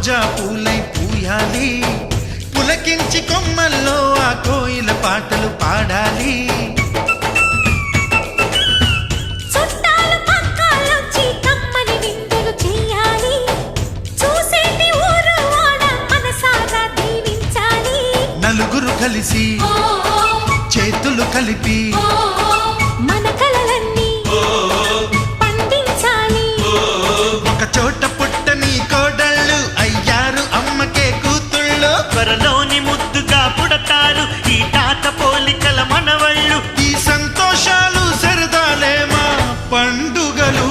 రోజా పూలై పూయాలి, పులకించి కొమ్మల్లో ఆ కోయిల పాటలు పాడాలి. నలుగురు కలిసి చేతులు కలిపి మన కలలన్నీ పండించాలి. ఒక చోట పుట్టని కోడళ్ళు అయ్యారు అమ్మకే కూతుళ్ళు. త్వరలోని ముద్దుగా పుడతారు ఈ తాత పోలికల మనవళ్ళు. ఈ సంతోషాలు సరదాలే మా పండుగలు.